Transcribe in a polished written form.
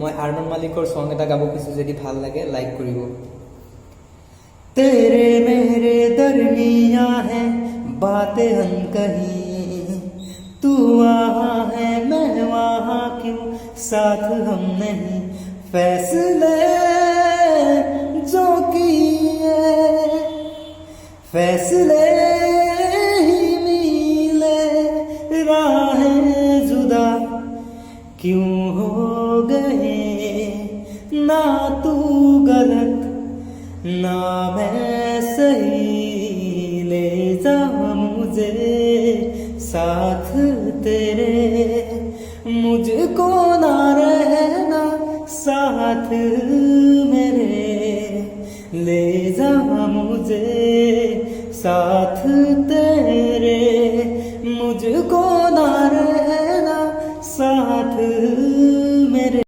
मैं आर्मान मालिकर सॉन्ग এটা গাব কিছু যদি ভাল লাগে লাইক করিব। तेरे मेरे दरमिया है बातें अनकही, तू वहाँ है मैं वहाँ क्यों साथ हम नहीं, फैसले जो किए फैसले ही मिले, राहें जुदा क्यों हो गए, ना तू गलत ना मैं सही, ले जा मुझे साथ तेरे, मुझको ना रहना साथ मेरे, ले जा मुझे साथ